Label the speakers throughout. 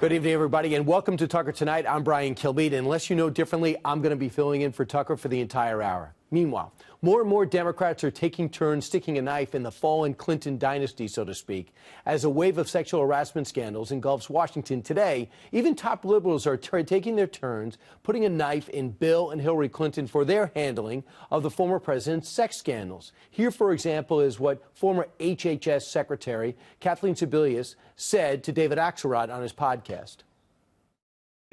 Speaker 1: Good evening, everybody, and welcome to Tucker Tonight. I'm Brian Kilmeade. Unless you know differently, I'm going to be filling in for Tucker for the entire hour. Meanwhile, more and more Democrats are taking turns sticking a knife in the fallen Clinton dynasty, so to speak, as a wave of sexual harassment scandals engulfs Washington today. Even top liberals are taking their turns, putting a knife in Bill and Hillary Clinton for their handling of the former president's sex scandals. Here, for example, is what former HHS Secretary Kathleen Sebelius said to David Axelrod on his podcast.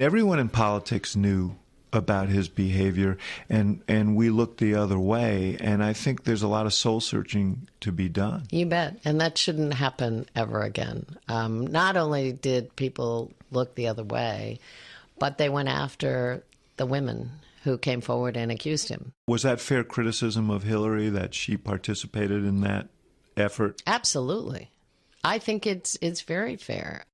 Speaker 2: Everyone in politics knew about his behavior, and we looked the other way, and I think there's a lot of soul searching to be done.
Speaker 3: You bet, and that shouldn't happen ever again. Not only did people look the other way, but they went after the women who came forward and accused him.
Speaker 2: Was that fair criticism of Hillary, that she participated in that effort?
Speaker 3: Absolutely. I think it's very fair.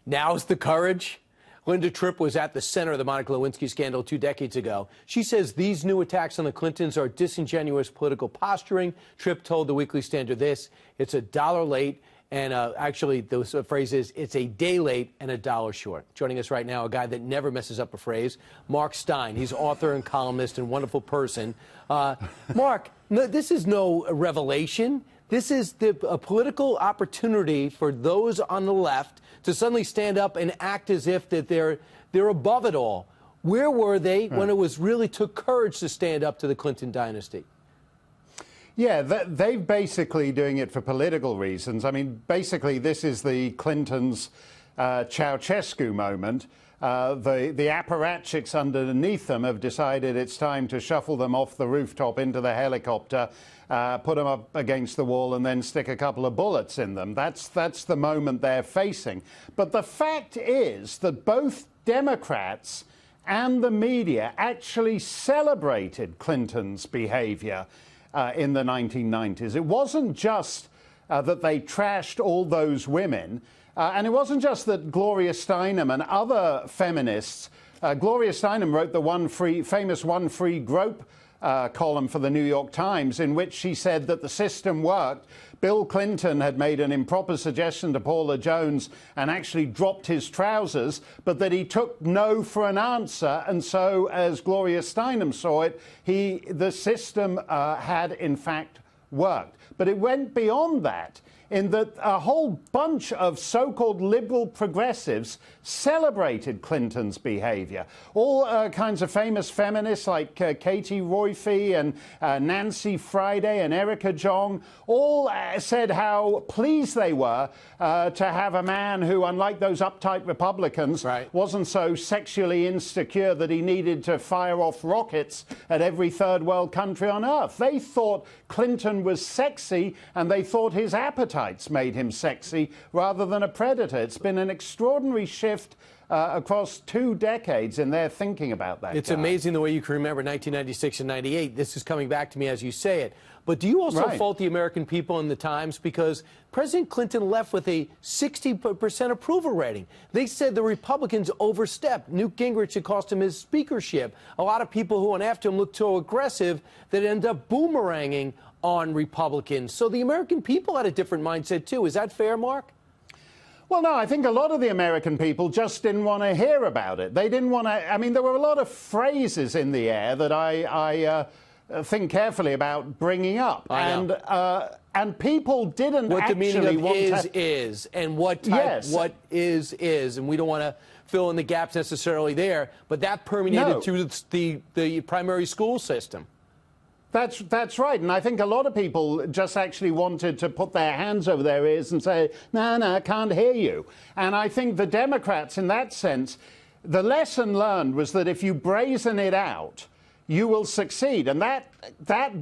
Speaker 1: Now's the courage. Linda Tripp was at the center of the Monica Lewinsky scandal 2 decades ago. She says these new attacks on the Clintons are disingenuous political posturing. Tripp told the Weekly Standard this: it's $1 late, and actually the phrase is, it's a day late and $1 short. Joining us right now, a guy that never messes up a phrase, Mark Steyn. He's author and columnist and wonderful person. Mark, this is no revelation. This is a political opportunity for those on the left to suddenly stand up and act as if that they're above it all. Where were they when it was really took courage to stand up to the Clinton dynasty?
Speaker 4: Yeah, they're basically doing it for political reasons. I mean, basically, this is the Clintons' Ceausescu moment. The apparatchiks underneath them have decided it's time to shuffle them off the rooftop into the helicopter, put them up against the wall, and then stick a couple of bullets in them. That's the moment they're facing. But the fact is that both Democrats and the media actually celebrated Clinton's behavior in the 1990s. It wasn't just that they trashed all those women. And it wasn't just that Gloria Steinem and other feminists, Gloria Steinem wrote the famous One Free Grope column for the New York Times, in which she said that the system worked. Bill Clinton had made an improper suggestion to Paula Jones and actually dropped his trousers, but that he took no for an answer. And so, as Gloria Steinem saw it, the system had in fact worked. But it went beyond that, in that a whole bunch of so-called liberal progressives celebrated Clinton's behavior. All kinds of famous feminists like Katie Roiphe and Nancy Friday and Erica Jong all said how pleased they were to have a man who, unlike those uptight Republicans, wasn't so sexually insecure that he needed to fire off rockets at every third world country on earth. They thought Clinton was sexy, and they thought his appetites made him sexy rather than a predator. It's been an extraordinary shift across 2 decades in their thinking about that.
Speaker 1: It's amazing the way you can remember 1996 and 98. This is coming back to me as you say it. But do you also fault the American people in the Times? Because President Clinton left with a 60% approval rating. They said the Republicans overstepped. Newt Gingrich, it cost him his speakership. A lot of people who went after him looked so aggressive that it ended up boomeranging on Republicans. So the American people had a different mindset, too. Is that fair, Mark?
Speaker 4: Well, no, I think a lot of the American people just didn't want to hear about it. They didn't want to. I mean, there were a lot of phrases in the air that I think carefully about bringing up. And people didn't
Speaker 1: what
Speaker 4: actually
Speaker 1: the meaning of
Speaker 4: want
Speaker 1: is, and what type, what is, and we don't want to fill in the gaps necessarily there, but that permeated through the primary school system.
Speaker 4: That's right. And I think a lot of people just actually wanted to put their hands over their ears and say, no, I can't hear you. And I think the Democrats, in that sense, the lesson learned was that if you brazen it out, you will succeed. And that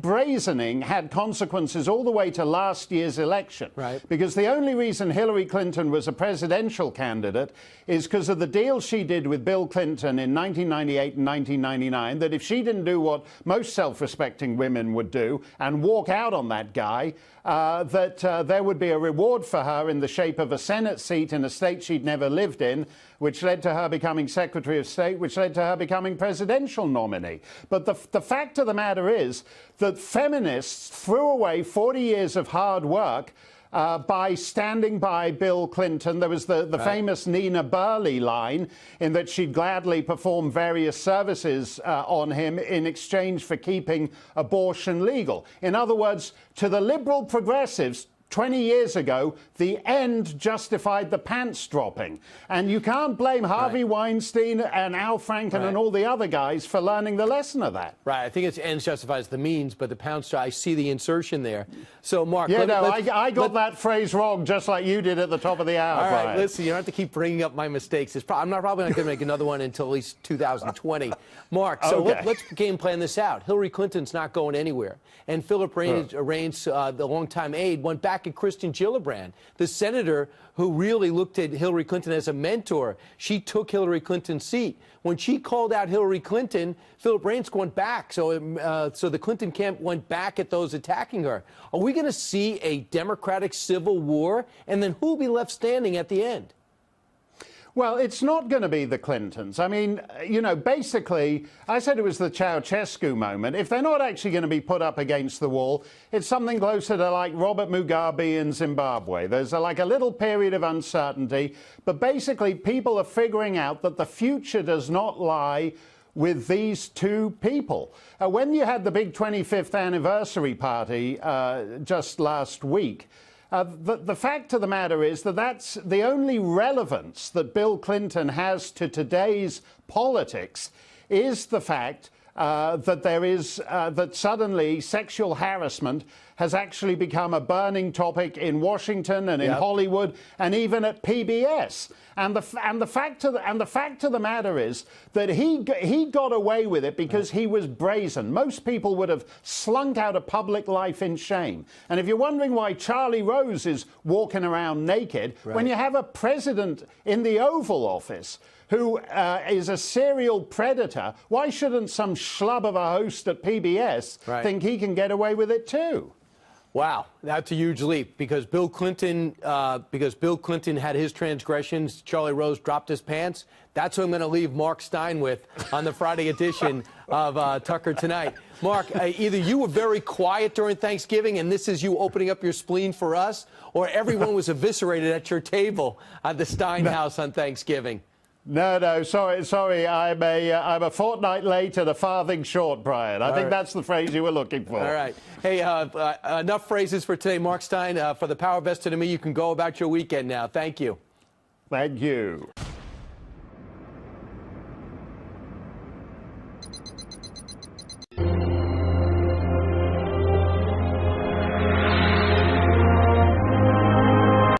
Speaker 4: brazening had consequences all the way to last year's election.
Speaker 1: Right.
Speaker 4: Because the only reason Hillary Clinton was a presidential candidate is because of the deal she did with Bill Clinton in 1998 and 1999, that if she didn't do what most self-respecting women would do and walk out on that guy, there would be a reward for her in the shape of a Senate seat in a state she'd never lived in, which led to her becoming Secretary of State, which led to her becoming presidential nominee. But the fact of the matter is that feminists threw away 40 years of hard work by standing by Bill Clinton. There was the famous Nina Burley line in that she'd gladly perform various services on him in exchange for keeping abortion legal. In other words, to the liberal progressives, 20 years ago, the end justified the pants dropping. And you can't blame Harvey Weinstein and Al Franken and all the other guys for learning the lesson of that.
Speaker 1: Right. I think it's ends justifies the means, but the pants, I see the insertion there. So, Mark.
Speaker 4: Yeah, I got that phrase wrong just like you did at the top of the hour,
Speaker 1: All right,
Speaker 4: Brian.
Speaker 1: listen, you don't have to keep bringing up my mistakes. I'm probably not going to make another one until at least 2020. Mark, so let's game plan this out. Hillary Clinton's not going anywhere. And Philip Reines, the longtime aide, went back at Kristen Gillibrand, the senator who really looked at Hillary Clinton as a mentor. She took Hillary Clinton's seat. When she called out Hillary Clinton, Philip Reines went back. So the Clinton camp went back at those attacking her. Are we going to see a Democratic civil war? And then who will be left standing at the end?
Speaker 4: Well, it's not going to be the Clintons. I mean, you know, basically, I said it was the Ceausescu moment. If they're not actually going to be put up against the wall, it's something closer to like Robert Mugabe in Zimbabwe. There's like a little period of uncertainty, but basically people are figuring out that the future does not lie with these two people. When you had the big 25th anniversary party just last week, the fact of the matter is that that's the only relevance that Bill Clinton has to today's politics is the fact that there is that suddenly sexual harassment has actually become a burning topic in Washington and in Hollywood and even at PBS. And the fact of the matter is that he got away with it because he was brazen. Most people would have slunk out of public life in shame. And if you're wondering why Charlie Rose is walking around naked, when you have a president in the Oval Office who is a serial predator, why shouldn't some schlub of a host at PBS think he can get away with it too?
Speaker 1: Wow, that's a huge leap because Bill Clinton had his transgressions. Charlie Rose dropped his pants. That's what I'm going to leave Mark Stein with on the Friday edition of Tucker Tonight. Mark, either you were very quiet during Thanksgiving and this is you opening up your spleen for us, or everyone was eviscerated at your table at the Stein house on Thanksgiving.
Speaker 4: No, sorry. I'm a fortnight late and a farthing short, Brian. I think that's the phrase you were looking for.
Speaker 1: All right. Hey, enough phrases for today. Mark Stein, for the power vested in me, you can go about your weekend now. Thank you.
Speaker 4: Thank you.